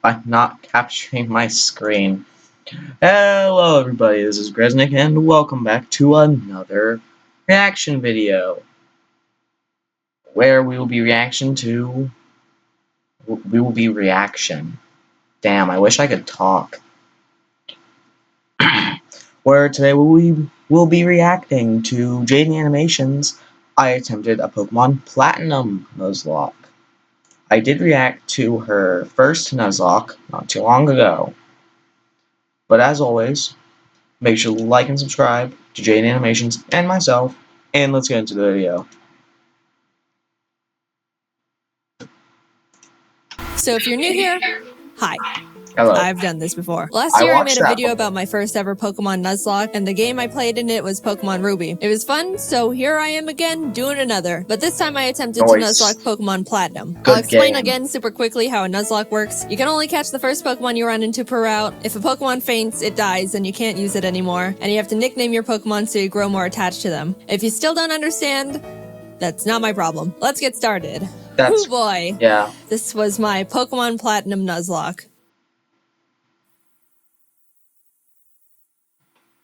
by not capturing my screen. Hello everybody, this is Gresnick and welcome back to another reaction video where we will be reaction. Damn, I wish I could talk. Where today we will be reacting to JaidenAnimations. I attempted a Pokemon Platinum Nuzlocke. I did react to her first Nuzlocke not too long ago. But as always, make sure to like and subscribe to JaidenAnimations and myself, and let's get into the video. So if you're new here, hi. Hello. I've done this before. Last year I made a video about my first ever Pokemon Nuzlocke, and the game I played in it was Pokemon Ruby. It was fun, so here I am again doing another. But this time I attempted to Nuzlocke Pokemon Platinum. I'll explain again super quickly how a Nuzlocke works. You can only catch the first Pokemon you run into per route. If a Pokemon faints, it dies and you can't use it anymore. And you have to nickname your Pokemon so you grow more attached to them. If you still don't understand, that's not my problem. Let's get started. Oh boy. Yeah. This was my Pokemon Platinum Nuzlocke.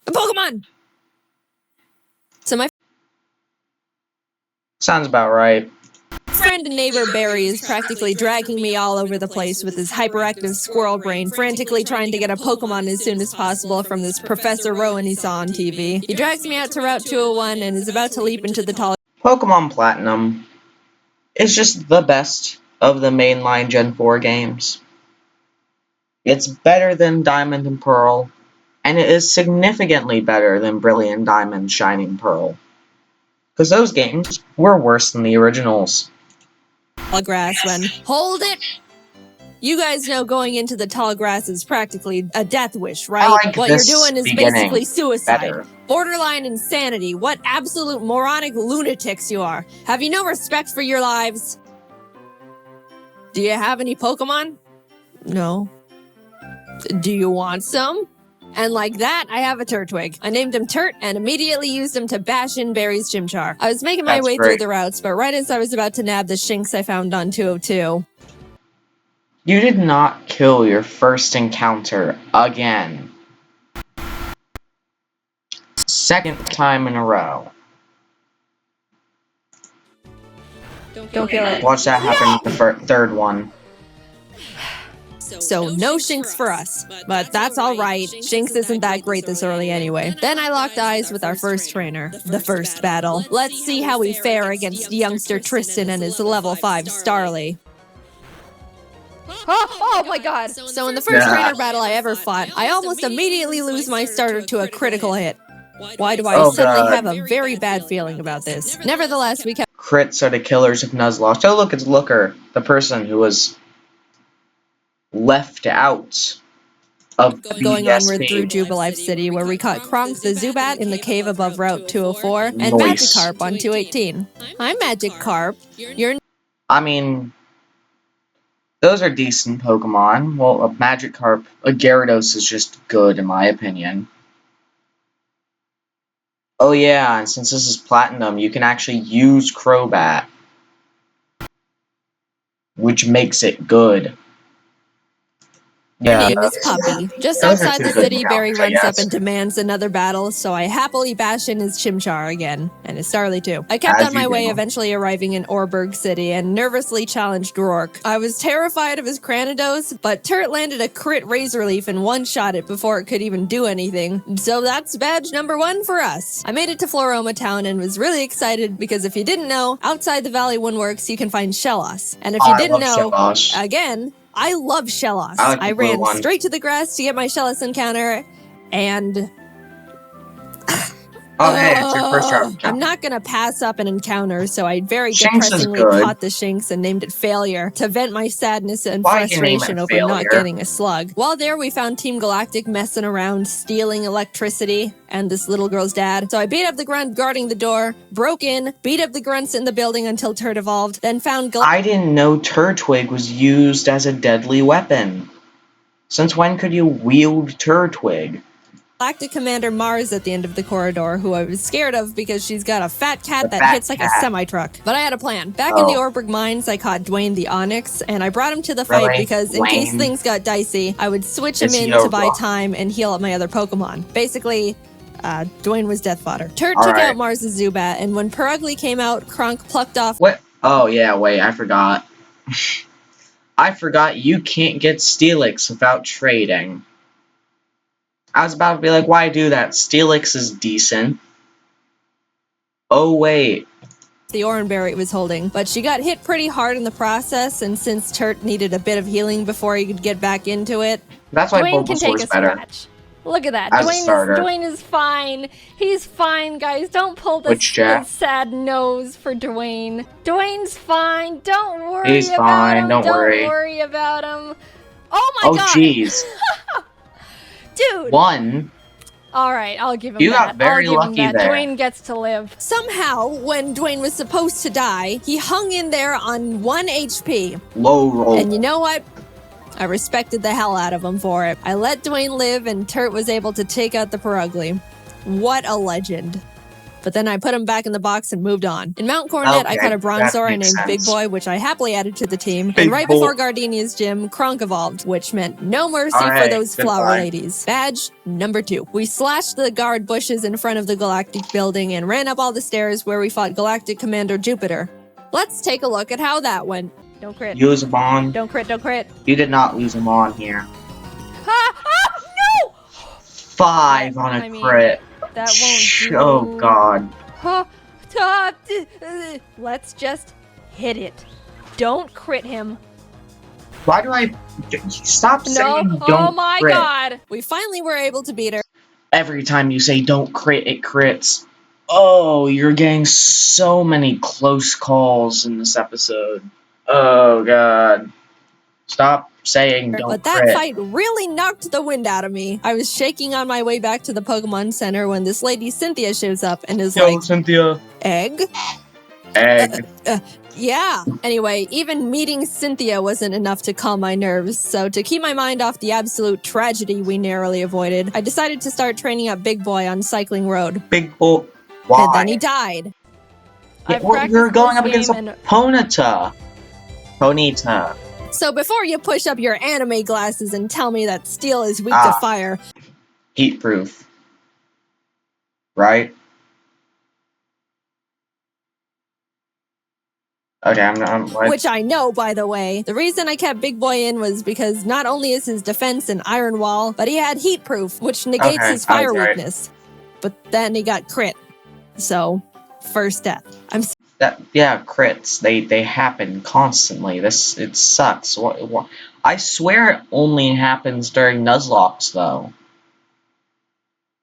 Pokemon! So my Sounds about right. friend and neighbor Barry is practically dragging me all over the place with his hyperactive squirrel brain, frantically trying to get a Pokemon as soon as possible from this Professor Rowan he saw on TV. He drags me out to Route 201 and is about to leap into the tall... Pokemon Platinum is just the best of the mainline Gen 4 games. It's better than Diamond and Pearl, and it is significantly better than Brilliant Diamond, Shining Pearl. Because those games were worse than the originals. Tall grass when... Hold it! You guys know going into the tall grass is practically a death wish, right? What you're doing is basically suicide. Better. Borderline insanity. What absolute moronic lunatics you are. Have you no respect for your lives? Do you have any Pokemon? No. Do you want some? And like that, I have a Turtwig. I named him Turt and immediately used him to bash in Barry's Chimchar. I was making my way through the routes, but right as I was about to nab the Shinx I found on 202. You did not kill your first encounter again. Second time in a row. Don't kill it. Watch that happen in the third one. So no Shinx for us, but that's alright. Shinx isn't that great this early anyway. Then I locked eyes with our first trainer. The first battle. Let's see how we fare against youngster Tristan and his level 5 Starly. Oh my god! So in the first trainer battle I ever fought, I almost immediately lose my starter to a critical hit. Why do I suddenly have a very bad feeling about this? Nevertheless, we kept... Crits are the killers of Nuzlocke. Oh look, it's Looker, the person who was left out of going onward through Jubilife City, where we caught Kronk the Zubat in the cave above Route 204, and Magikarp on 218. Hi, Magikarp. I mean, those are decent Pokemon. Well, a Magikarp, a Gyarados is just good in my opinion. Oh yeah, and since this is Platinum, you can actually use Crobat, which makes it good. Her name is Puppy. Just outside the city, Barry runs up and demands another battle, so I happily bash in his Chimchar again, and his Starly too. I kept on my way, eventually arriving in Orberg City, and nervously challenged Rourke. I was terrified of his Cranidos, but Turt landed a crit Razor Leaf and one-shot it before it could even do anything, so that's badge number 1 for us. I made it to Floroma Town and was really excited because if you didn't know, outside the Valley Windworks you can find Shellos, and if you didn't know, again, I love Shellos. I ran straight to the grass to get my Shellos encounter, and... Oh, hey, it's your first round encounter. I'm not gonna pass up an encounter, so I very depressingly caught the Shinx and named it Failure to vent my sadness and frustration over not getting a slug. While there, we found Team Galactic messing around, stealing electricity, and this little girl's dad. So I beat up the grunt guarding the door, broke in, beat up the grunts in the building until Turt evolved, then found I didn't know Turtwig was used as a deadly weapon. Since when could you wield Turtwig? Galactic Commander Mars at the end of the corridor, who I was scared of because she's got a fat cat that hits like a semi-truck. But I had a plan. Back in the Orberg mines, I caught Dwayne the Onyx, and I brought him to the fight because in case things got dicey, I would switch him in to buy time and heal up my other Pokemon. Basically, Dwayne was death fodder. Turt took out Mars' Zubat, and when Perugly came out, Kronk plucked off... What? Oh, yeah, wait, I forgot. I forgot you can't get Steelix without trading. I was about to be like, why do that? Steelix is decent. Oh, wait. The Oranberry it was holding, but she got hit pretty hard in the process, and since Turt needed a bit of healing before he could get back into it... That's why Dwayne can take a better. scratch. Look at that. As Dwayne is fine. He's fine, guys. Don't pull the sad nose for Dwayne. Dwayne's fine. Don't worry about him. Don't worry about him. Oh my god. Oh, jeez. Dude. One. All right, I'll give him you that. Got very lucky there. Dwayne gets to live. Somehow, when Dwayne was supposed to die, he hung in there on 1 HP. Low roll. And you know what? I respected the hell out of him for it. I let Dwayne live, and Turt was able to take out the Perugly. What a legend. But then I put him back in the box and moved on. In Mount Coronet, I caught a Bronzor named Big Boy, which I happily added to the team. And right before Gardenia's gym, Kronk evolved, which meant no mercy for those flower ladies. Badge number 2. We slashed the guard bushes in front of the Galactic building and ran up all the stairs where we fought Galactic Commander Jupiter. Let's take a look at how that went. Don't crit. Use them on. Don't crit, don't crit. You did not lose them on here. No! 5 on a crit. That won't do. Oh, God. Let's just hit it. Don't crit him. Why do I... Stop saying don't Oh my crit. god. We finally were able to beat her. Every time you say don't crit, it crits. Oh, you're getting so many close calls in this episode. Oh, God. Stop saying don't But that crit. fight really knocked the wind out of me. I was shaking on my way back to the Pokemon Center when this lady Cynthia shows up and is like, Cynthia. Egg? Egg. Yeah. Anyway, even meeting Cynthia wasn't enough to calm my nerves, so to keep my mind off the absolute tragedy we narrowly avoided, I decided to start training up Big Boy on Cycling Road. Big Boy. Why? And then he died. Yeah, well, you're going up against a Ponyta. So before you push up your anime glasses and tell me that steel is weak to fire... Heat proof. Right? Okay, Which I know, by the way. The reason I kept Big Boy in was because not only is his defense an iron wall, but he had heat proof, which negates his fire weakness. But then he got crit. So, first death. Yeah, crits. They happen constantly. It sucks. What? I swear it only happens during Nuzlocks, though.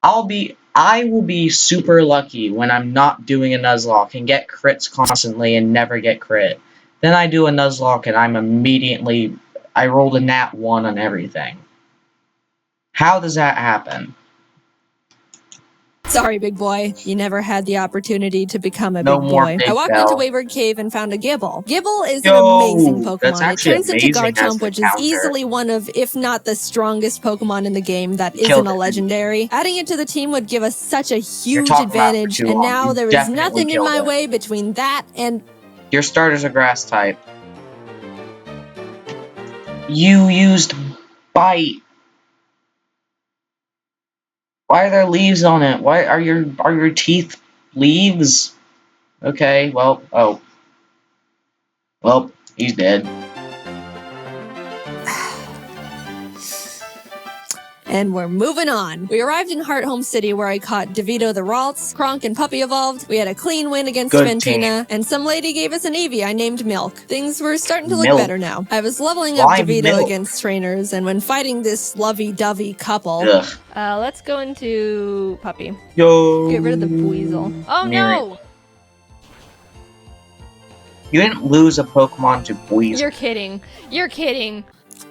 I will be super lucky when I'm not doing a Nuzlocke and get crits constantly and never get crit. Then I do a Nuzlocke and I rolled a nat 1 on everything. How does that happen? Sorry, Big Boy. You never had the opportunity to become a No big more boy. Big I walked Bell. into Wayward Cave and found a Gibble. Gibble is an amazing Pokemon. It turns into Garchomp, which is easily one of, if not the strongest Pokemon in the game that isn't a legendary. Adding it to the team would give us such a huge advantage, and now there is nothing in my way between that and... Your starter's a grass type. You used Bite. Why are there leaves on it? Why are your teeth leaves? Okay, well, well, he's dead. And we're moving on. We arrived in Hearthome City where I caught DeVito the Ralts, Kronk and Puppy evolved. We had a clean win against Ventina, and some lady gave us an Eevee I named Milk. Things were starting to look better now. I was leveling up DeVito against trainers, and when fighting this lovey-dovey couple... let's go into Puppy. Yo. Get rid of the Weasel. Oh no! You didn't lose a Pokemon to Weasel. You're kidding. You're kidding.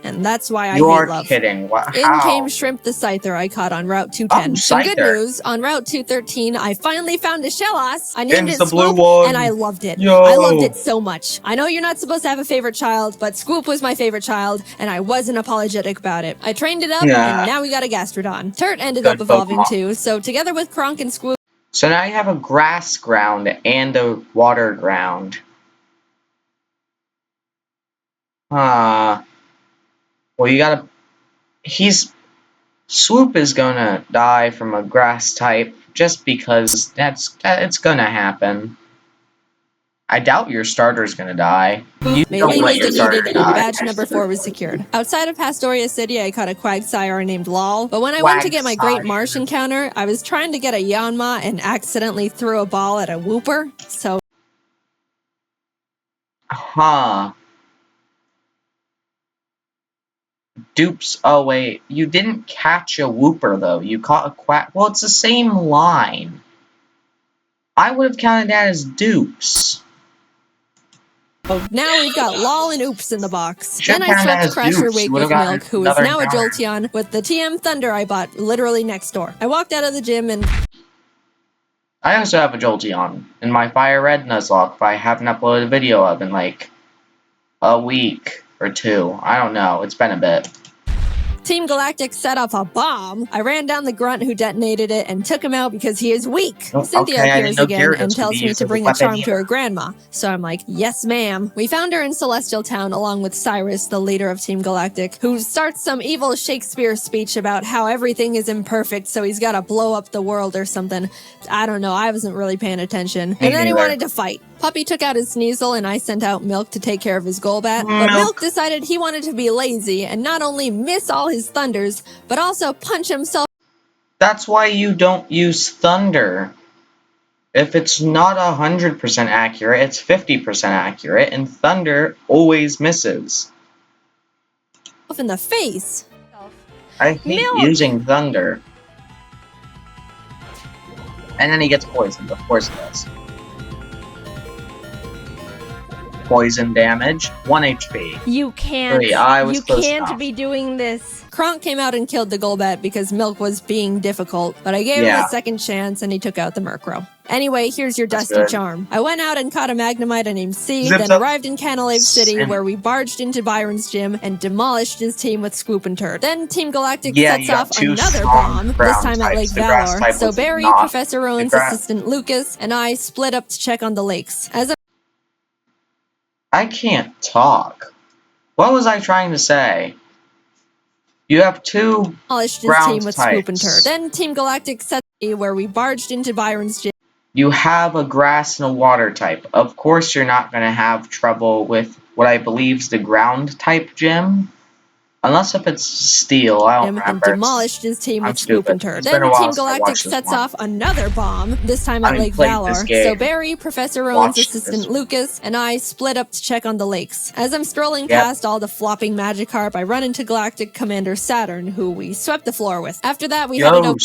And that's why I You hate are love. kidding. What? In How? came Shrimp the Scyther I caught on Route 210. Some good Scyther. news, on Route 213, I finally found a Shellos. I named It's it the blue Swoop, one. and I loved it. Yo. I loved it so much. I know you're not supposed to have a favorite child, but Swoop was my favorite child, and I wasn't apologetic about it. I trained it up, and now we got a Gastrodon. Turt ended up evolving too, so together with Kronk and Swoop... So now you have a grass ground and a water ground. Well, you gotta... Swoop is gonna die from a grass type just because it's gonna happen. I doubt your starter's gonna die. You don't let your starter die. And badge number 4 was secured. Outside of Pastoria City, I caught a Quagsire named Lol, but when I went to get my Great Marsh encounter, I was trying to get a Yanma and accidentally threw a ball at a Wooper, so... Dupes. Oh wait, you didn't catch a Wooper though. You caught a Quack. Well, it's the same line. I would have counted that as dupes. Now we've got Lol and Oops in the box. Then I swept Crasher Wake with Milk, who is now a Jolteon, with the TM Thunder I bought literally next door. I walked out of the gym and... I also have a Jolteon in my Fire Red Nuzlocke, but I haven't uploaded a video of in like a week or 2. I don't know. It's been a bit. Team Galactic set off a bomb. I ran down the grunt who detonated it and took him out because he is weak. Cynthia appears again and tells me to bring a charm to her grandma. So I'm like, yes ma'am. We found her in Celestial Town along with Cyrus, the leader of Team Galactic, who starts some evil Shakespeare speech about how everything is imperfect, so he's gotta blow up the world or something. I don't know, I wasn't really paying attention. And then he wanted to fight. Puppy took out his Sneasel and I sent out Milk to take care of his Golbat. But Milk decided he wanted to be lazy and not only miss all his thunders, but also punch himself. That's why you don't use Thunder. If it's not 100% accurate, it's 50% accurate, and Thunder always misses. In the face. I hate using Thunder. And then he gets poisoned, of course he does. Poison damage, 1 HP. You can't. You can't be doing this. Kronk came out and killed the Golbat because Milk was being difficult, but I gave him a second chance and he took out the Murkrow. Anyway, here's your Dusty Charm. I went out and caught a Magnemite named Seed, then arrived in Canalave City where we barged into Byron's gym and demolished his team with Swoop and Turt. Then Team Galactic sets off another bomb, this time at Lake Valor. So Barry, Professor Rowan's assistant Lucas, and I split up to check on the lakes. I can't talk. What was I trying to say? You have 2 ground with types. Swoop and Turt. Then Team Galactic set where we barged into Byron's gym. You have a grass and a water type. Of course you're not going to have trouble with what I believe is the ground type gym. Unless if it's steel, I don't remember. And demolished his team with Swoop and Turt. Then Team Galactic sets off another bomb, this time at Lake Valor. So Barry, Professor Rowan's assistant Lucas, and I split up to check on the lakes. As I'm strolling past all the flopping Magikarp, I run into Galactic Commander Saturn, who we swept the floor with. After that, we headed over...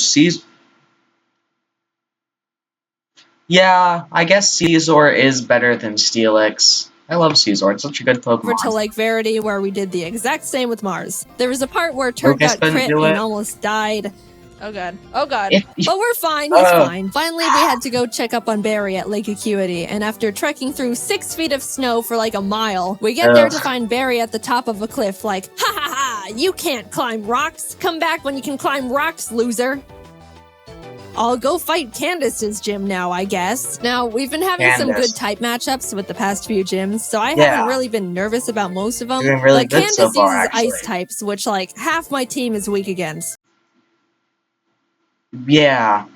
Yeah, I guess Caesar is better than Steelix. I love Caesar. It's such a good Pokemon. Over to Lake Verity, where we did the exact same with Mars. There was a part where Turt got crit and almost died. Oh god. Oh god. But we're fine. He's fine. Finally, we had to go check up on Barry at Lake Acuity, and after trekking through 6 feet of snow for like a mile, we get there to find Barry at the top of a cliff like, ha ha ha, you can't climb rocks. Come back when you can climb rocks, loser. I'll go fight Candace's gym now, I guess. Now, we've been having some good type matchups with the past few gyms, so I haven't really been nervous about most of them. Really Candace so far, uses ice types, which, like, half my team is weak against. Yeah.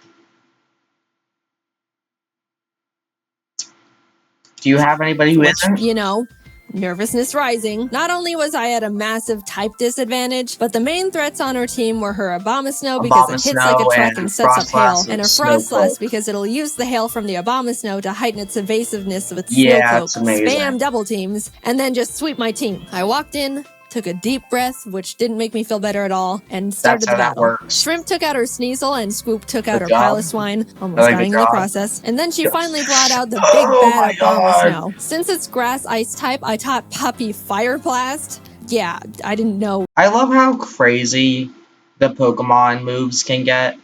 Do you have anybody who isn't? You know, nervousness rising. Not only was I at a massive type disadvantage, but the main threats on our team were her Abomasnow because it hits like a truck and sets up hail, and her Frostlass because it'll use the hail from the Abomasnow to heighten its evasiveness with Snowcloak, spam double teams, and then just sweep my team. I walked in, took a deep breath, which didn't make me feel better at all, and started the battle. Shrimp took out her Sneasel, and Swoop took out her Piloswine, almost dying in the process. And then she finally brought out the big bad Abomasnow. Since it's grass ice type, I taught Puppy Fire Blast. yeah, I didn't know. I love how crazy the Pokemon moves can get.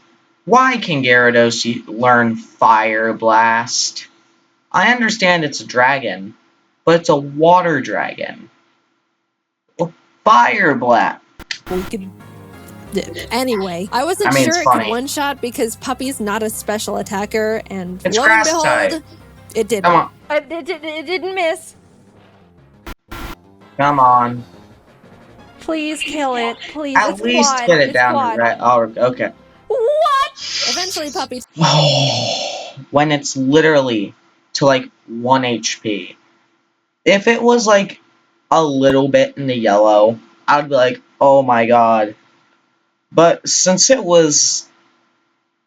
Why can Gyarados learn Fire Blast? I understand it's a dragon, but it's a water dragon. Fire Blast. We could. Anyway, I wasn't sure it could one-shot because Puppy's not a special attacker, and it's lo and behold, it did. Come on. It didn't miss. Come on. Please kill it. Please. At least quad. get it it's down quad. to red. Oh, okay. What? Eventually, Puppy. When it's literally to like 1 HP. If it was like a little bit in the yellow, I'd be like, oh my god. But since it was,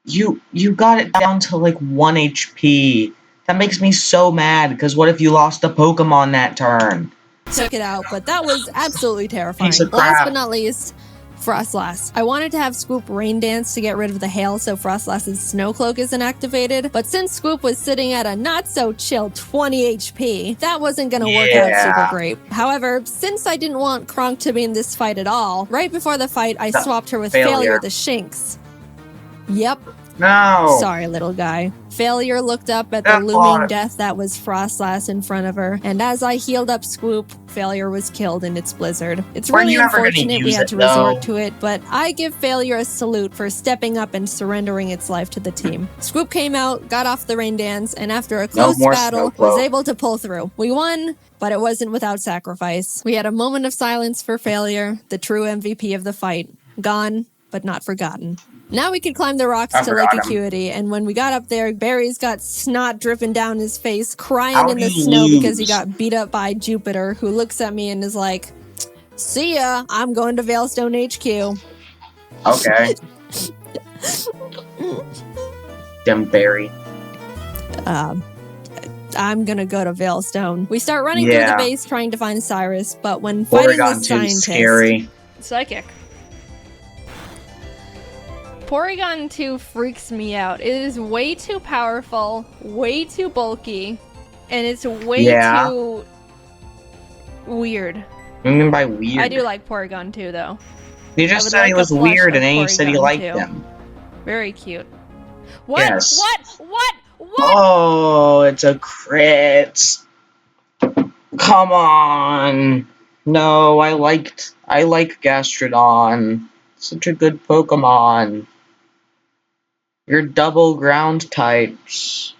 you got it down to like 1 HP. That makes me so mad, because what if you lost a Pokemon that turn? Took it out, but that was absolutely terrifying. Piece of crap. Last but not least, Frostlass. I wanted to have Swoop Rain Dance to get rid of the hail so Frostlass's Snow Cloak isn't activated, but since Swoop was sitting at a not-so-chill 20 HP, that wasn't gonna work out super great. However, since I didn't want Kronk to be in this fight at all, right before the fight, I swapped her with Failure the Shinx. Yep. No! Sorry, little guy. Failure looked up at the looming death that was Frostlass in front of her, and as I healed up Swoop, Failure was killed in its blizzard. It's really unfortunate we had to resort to it, but I give Failure a salute for stepping up and surrendering its life to the team. Swoop came out, got off the rain dance, and after a close battle, was able to pull through. We won, but it wasn't without sacrifice. We had a moment of silence for Failure, the true MVP of the fight. Gone, but not forgotten. Now we could climb the rocks to Lake Acuity, and when we got up there, Barry's got snot dripping down his face, crying in the snow because he got beat up by Jupiter, who looks at me and is like, see ya, I'm going to Veilstone HQ. Okay. Damn Barry. I'm gonna go to Veilstone. We start running through the base trying to find Cyrus, but when fighting the scientist... Scary. Psychic. Porygon 2 freaks me out. It is way too powerful, way too bulky, and it's way too weird. What do you mean by weird? I do like Porygon 2, though. You just said he was weird, and then you said you liked him. Very cute. What? Yes. What? Oh, it's a crit. Come on. No, I like Gastrodon. Such a good Pokemon. You're double ground types.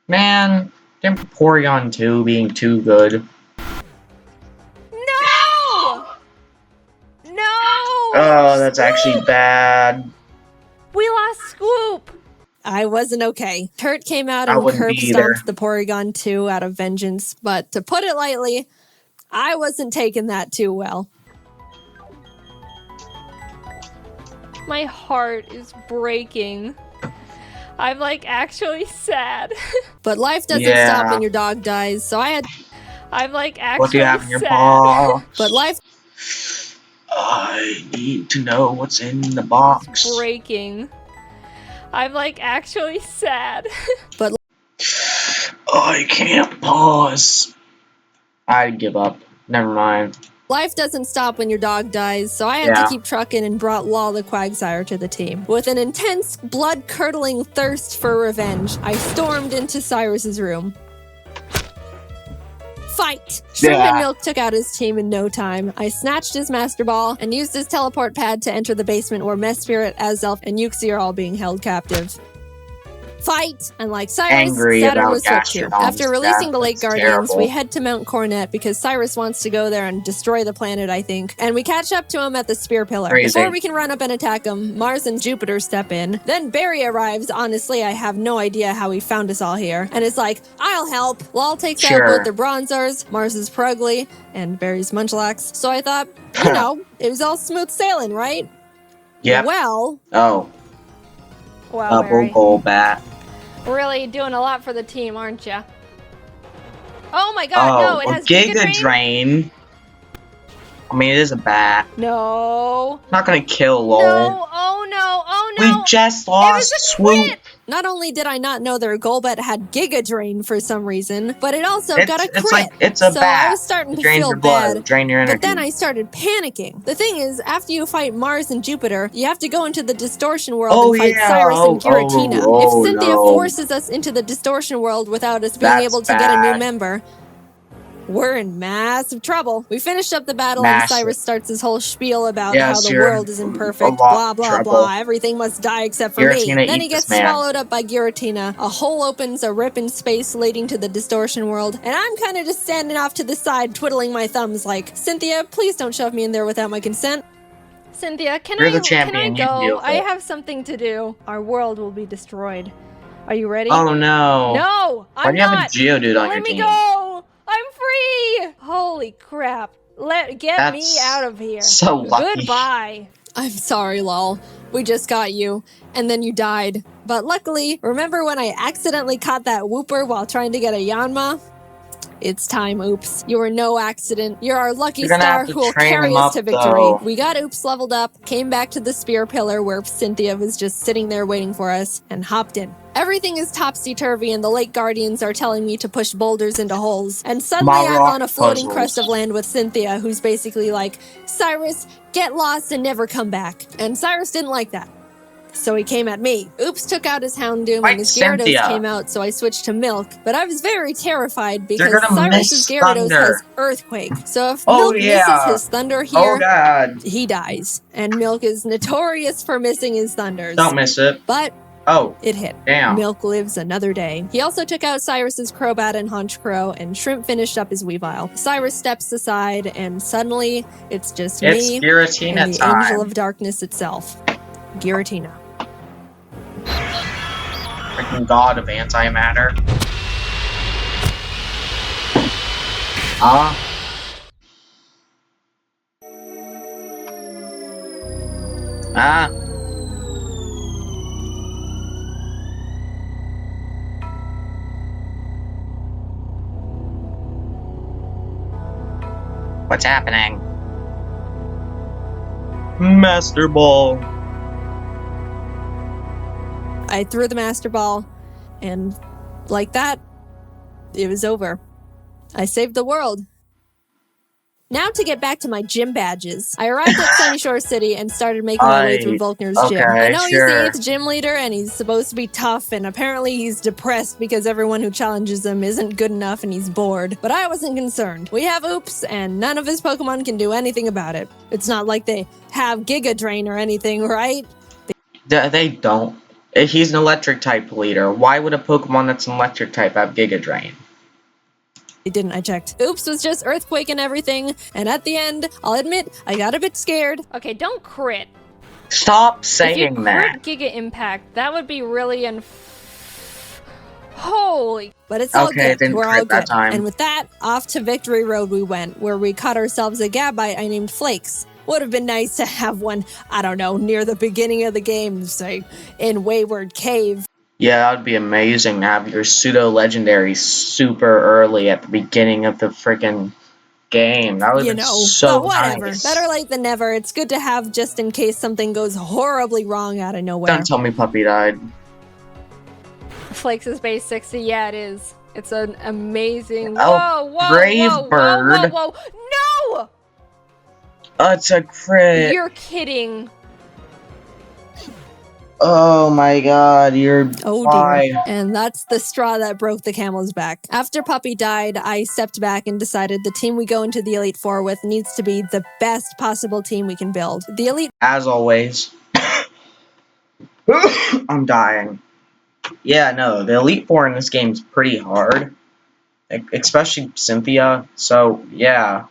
Man, damn Porygon 2 being too good. No! No! Oh, that's actually bad. We lost Swoop! I wasn't okay. Kurt came out and curb stomped the Porygon 2 out of vengeance, but to put it lightly, I wasn't taking that too well. My heart is breaking. I'm like actually sad. But life doesn't stop when your dog dies, so I'm like actually sad. What do you have in your box? But life... I need to know what's in the box. It's breaking. I'm like actually sad. But I can't pause. I'd give up. Never mind. Life doesn't stop when your dog dies, so I had to keep trucking and brought Law the Quagsire to the team. With an intense, blood-curdling thirst for revenge, I stormed into Cyrus's room. Fight! Shrimp and Milk took out his team in no time. I snatched his Master Ball and used his teleport pad to enter the basement where Mesprit, Azelf, and Uxie are all being held captive. Fight! And like Cyrus, Saturn was swept too. After releasing the Lake Guardians, we head to Mount Coronet because Cyrus wants to go there and destroy the planet, I think. And we catch up to him at the Spear Pillar. Before we can run up and attack him, Mars and Jupiter step in. Then Barry arrives. Honestly, I have no idea how he found us all here. And it's like, I'll help. Lal takes out both their Bronzors, Mars's Purugly, and Barry's Munchlax. So I thought, you know, it was all smooth sailing, right? Yeah. Well. Oh. Wow, Double Golbat. Really doing a lot for the team, aren't you? Oh my god, no, it has Giga Drain. I mean, it is a bat. No. Not gonna kill, lol. No, oh no, oh no! We just lost Swoop. Not only did I not know their goal bet had Giga Drain for some reason, but it also got a crit. It's a so bat. I was starting to Drains feel your blood, bad. drain your energy. But then I started panicking. The thing is, after you fight Mars and Jupiter, you have to go into the Distortion World and fight Cyrus and Giratina. If Cynthia forces us into the Distortion World without us being able to get a new member, we're in massive trouble. We finished up the battle and Cyrus starts his whole spiel about how the world is imperfect, blah, blah, blah. Everything must die except for me. Then he gets swallowed up by Giratina. A hole opens, a rip in space leading to the Distortion World. And I'm kind of just standing off to the side, twiddling my thumbs like, Cynthia, please don't shove me in there without my consent. Cynthia, can I go? I have something to do. Our world will be destroyed. Are you ready? Oh no. No, I'm not. Why do you have a Geodude on your team? Let me go. I'm free! Holy crap. Get me out of here. So lucky. Goodbye. I'm sorry, lol. We just got you, and then you died. But luckily, remember when I accidentally caught that Wooper while trying to get a Yanma? It's time, Oops. You were no accident. You're our lucky star who will carry us to victory. We got Oops leveled up, came back to the spear pillar where Cynthia was just sitting there waiting for us, and hopped in. Everything is topsy-turvy and the Lake Guardians are telling me to push boulders into holes. And suddenly I'm on a floating crest of land with Cynthia, who's basically like, Cyrus, get lost and never come back. And Cyrus didn't like that. So he came at me. Oops took out his Houndoom and his Gyarados came out, so I switched to Milk. But I was very terrified because Cyrus's Gyarados has Earthquake. So if Milk misses his Thunder here, he dies. And Milk is notorious for missing his Thunders. Don't miss it. But it hit. Damn. Milk lives another day. He also took out Cyrus's Crobat and Honchkrow, and Shrimp finished up his Weavile. Cyrus steps aside, and suddenly, it's just me and the Angel of Darkness itself. Giratina. Freaking god of antimatter. Ah. What's happening? Master Ball. I threw the Master Ball, and like that, it was over. I saved the world. Now to get back to my gym badges. I arrived at Sunny Shore City and started making my way through Volkner's gym. I know he's the 8th gym leader and he's supposed to be tough, and apparently he's depressed because everyone who challenges him isn't good enough and he's bored. But I wasn't concerned. We have Oops, and none of his Pokemon can do anything about it. It's not like they have Giga Drain or anything, right? They don't. He's an electric type leader. Why would a Pokemon that's an electric type have Giga Drain? It didn't, I checked. Oops was just Earthquake and everything, and at the end, I'll admit, I got a bit scared. Okay, don't crit. Stop saying that. If you crit Giga Impact, that would be really holy. But it's all good. We're all good. And with that, off to Victory Road we went, where we caught ourselves a Gabite I named Flakes. Would have been nice to have one, I don't know, near the beginning of the game, say, in Wayward Cave. Yeah, that would be amazing to have your pseudo-legendary super early at the beginning of the freaking game. That would be so but whatever. Nice. Better late than never. It's good to have just in case something goes horribly wrong out of nowhere. Don't tell me Puppy died. Flakes is base 60. Yeah, it is. It's an amazing... Oh, Brave Bird. Whoa. No! It's a crit. You're kidding. Oh my god, you're... Oh dear. And that's the straw that broke the camel's back. After Puppy died, I stepped back and decided the team we go into the Elite Four with needs to be the best possible team we can build. The Elite... As always. I'm dying. Yeah, no, the Elite Four in this game is pretty hard. Especially Cynthia, so yeah.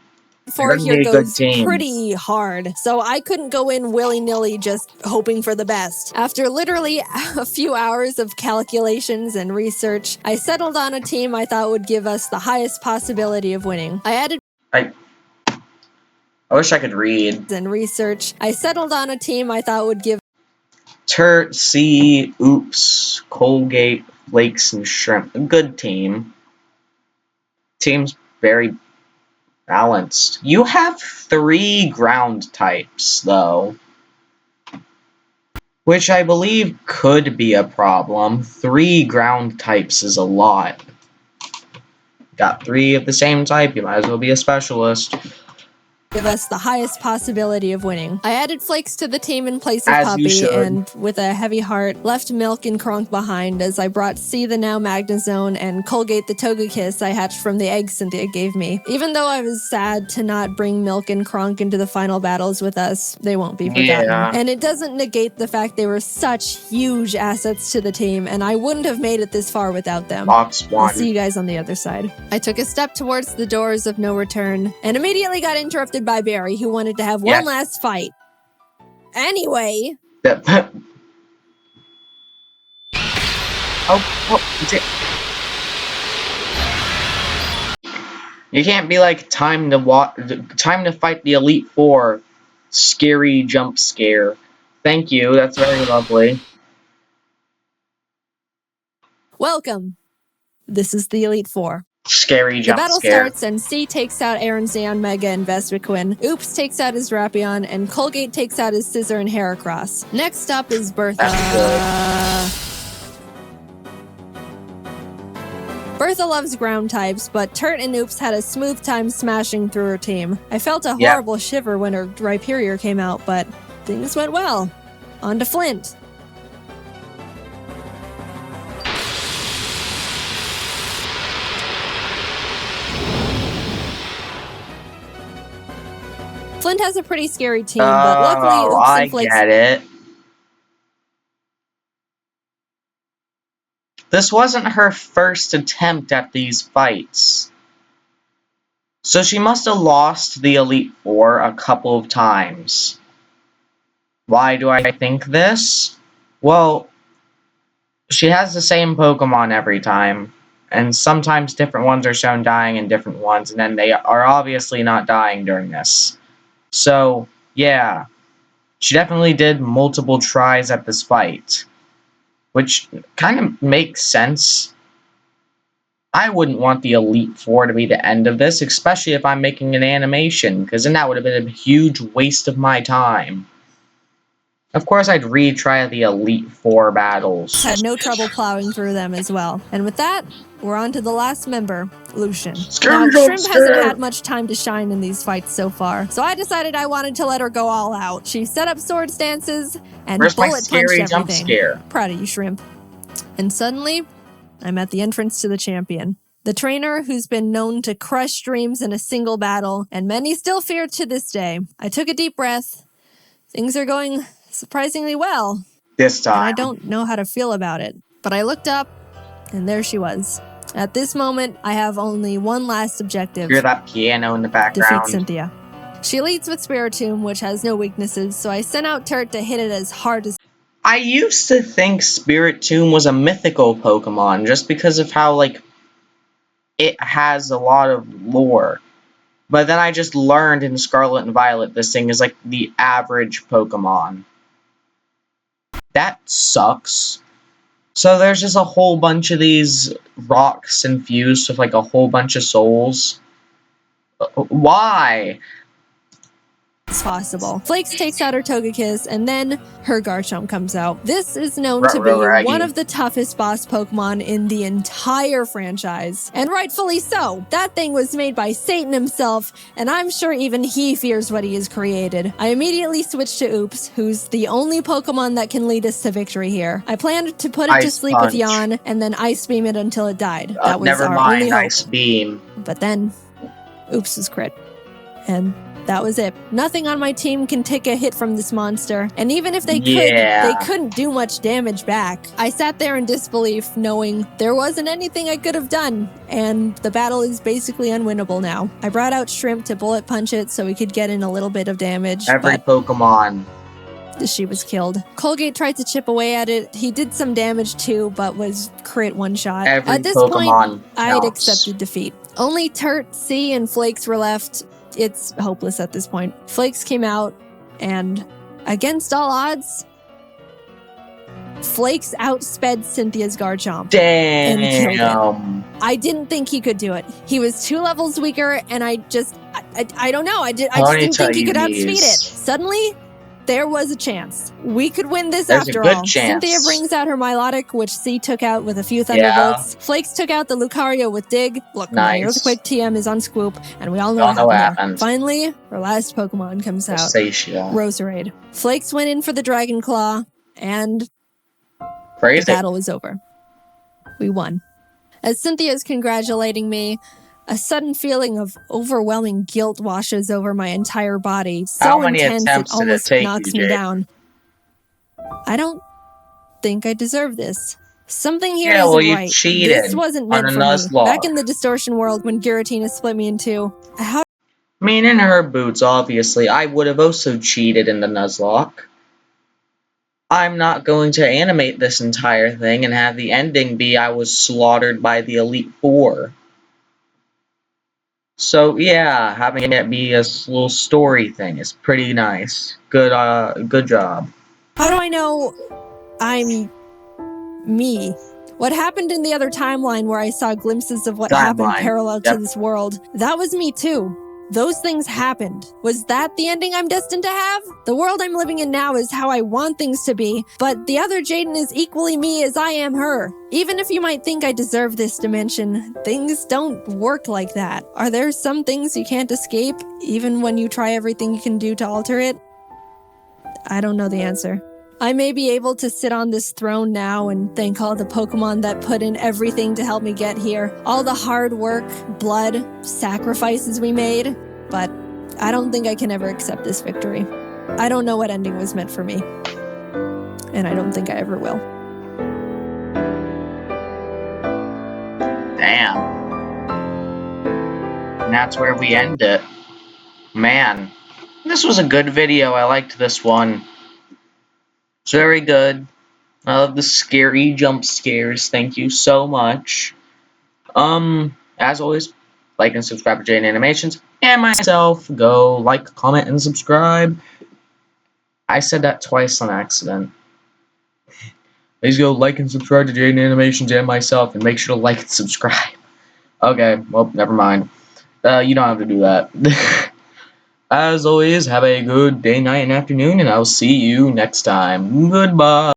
Four here goes pretty hard, so I couldn't go in willy-nilly just hoping for the best. After literally a few hours of calculations and research, I settled on a team I thought would give us the highest possibility of winning. I wish I could read. And research. I settled on a team I thought would give Turt, Sea, Oops, Colgate, Flakes, and Shrimp. A good team. Team's very balanced. You have 3 ground types, though. Which I believe could be a problem. 3 ground types is a lot. Got 3 of the same type, you might as well be a specialist. Give us the highest possibility of winning. I added Flakes to the team in place of As you Puppy, should. and with a heavy heart, left Milk and Kronk behind as I brought C the now Magnazone and Colgate the Togekiss I hatched from the eggs Cynthia gave me. Even though I was sad to not bring Milk and Kronk into the final battles with us, they won't be forgotten. Yeah. And it doesn't negate the fact they were such huge assets to the team, and I wouldn't have made it this far without them. Box I'll 1. see you guys on the other side. I took a step towards the doors of no return and immediately got interrupted by Barry, who wanted to have one last fight. Anyway. You can't be like, time to fight the Elite Four. Scary jump scare. Thank you, that's very lovely. Welcome. This is the Elite Four. Scary jump scare. The battle starts and C takes out Aaron Zeon, Mega, and Vespiquen. Oops takes out his Rapion, and Colgate takes out his Scissor and Heracross. Next up is Bertha. Bertha loves ground types, but Turt and Oops had a smooth time smashing through her team. I felt a horrible shiver when her Rhyperior came out, but things went well. On to Flint. Flint has a pretty scary team, but luckily Oops and Flakes... I get it. This wasn't her first attempt at these fights. So she must have lost the Elite Four a couple of times. Why do I think this? Well, she has the same Pokemon every time. And sometimes different ones are shown dying in different ones, and then they are obviously not dying during this. So, yeah, she definitely did multiple tries at this fight, which kind of makes sense. I wouldn't want the Elite Four to be the end of this, especially if I'm making an animation, because then that would have been a huge waste of my time. Of course, I'd retry the Elite Four battles. Had no trouble plowing through them as well. And with that, we're on to the last member, Lucian. Now, Shrimp hasn't had much time to shine in these fights so far, so I decided I wanted to let her go all out. She set up sword stances and bullet punched everything. Jump scare? Proud of you, Shrimp. And suddenly, I'm at the entrance to the champion. The trainer who's been known to crush dreams in a single battle, and many still fear to this day. I took a deep breath. Things are going surprisingly well. This time. And I don't know how to feel about it. But I looked up, and there she was. At this moment, I have only one last objective. Hear that piano in the background. Defeat Cynthia. She leads with Spiritomb, which has no weaknesses, so I sent out Turt to hit it as hard as... I used to think Spiritomb was a mythical Pokemon, just because of how, like, it has a lot of lore. But then I just learned in Scarlet and Violet this thing is, like, the average Pokemon. That sucks. So there's just a whole bunch of these rocks infused with, like, a whole bunch of souls. Why? Possible. Flakes takes out her Togekiss, and then her Garchomp comes out. This is known to be one of the toughest boss Pokemon in the entire franchise. And rightfully so. That thing was made by Satan himself, and I'm sure even he fears what he has created. I immediately switched to Oops, who's the only Pokemon that can lead us to victory here. I planned to put it to sleep with Yawn, and then Ice Beam it until it died. That was our only hope. Ice Beam. But then, Oops was crit. And that was it. Nothing on my team can take a hit from this monster. And even if they could, they couldn't do much damage back. I sat there in disbelief, knowing there wasn't anything I could have done. And the battle is basically unwinnable now. I brought out Shrimp to bullet punch it so we could get in a little bit of damage. Every Pokemon. She was killed. Colgate tried to chip away at it. He did some damage too, but was crit one shot. At this point, I had accepted defeat. Only Turt, C, and Flakes were left. It's hopeless at this point. Flakes came out, and against all odds, Flakes outsped Cynthia's Garchomp. Damn. And killed it. I didn't think he could do it. He was 2 levels weaker, and I don't know. I just didn't think he could outspeed it. Suddenly, There was a chance. We could win this There's after a good all. chance. Cynthia brings out her Milotic, which C took out with a few Thunderbolts. Flakes took out the Lucario with Dig. Look, my Earthquake TM is on Swoop, and we all know what happened. Finally, her last Pokemon comes out. Roserade. Flakes went in for the Dragon Claw, and the battle was over. We won. As Cynthia's congratulating me, a sudden feeling of overwhelming guilt washes over my entire body. So intense it almost knocks me down. I don't think I deserve this. Something here isn't right. This wasn't meant for me. Back in the distortion world when Giratina split me in two. I mean, in her boots, obviously, I would have also cheated in the Nuzlocke. I'm not going to animate this entire thing and have the ending be I was slaughtered by the Elite Four. So yeah, having it be a little story thing is pretty nice. Good job. How do I know I'm me? What happened in the other timeline where I saw glimpses of what happened parallel to this world, that was me too. Those things happened. Was that the ending I'm destined to have? The world I'm living in now is how I want things to be, but the other Jaiden is equally me as I am her. Even if you might think I deserve this dimension, things don't work like that. Are there some things you can't escape, even when you try everything you can do to alter it? I don't know the answer. I may be able to sit on this throne now and thank all the Pokemon that put in everything to help me get here. All the hard work, blood, sacrifices we made. But I don't think I can ever accept this victory. I don't know what ending was meant for me. And I don't think I ever will. Damn. And that's where we end it. Man. This was a good video. I liked this one. It's very good. I love the scary jump scares. Thank you so much. As always, like and subscribe to JaidenAnimations and myself. Go like, comment, and subscribe. I said that twice on accident. Please go like and subscribe to JaidenAnimations and myself, and make sure to like and subscribe. Okay, well, never mind. You don't have to do that. As always, have a good day, night, and afternoon, and I'll see you next time. Goodbye.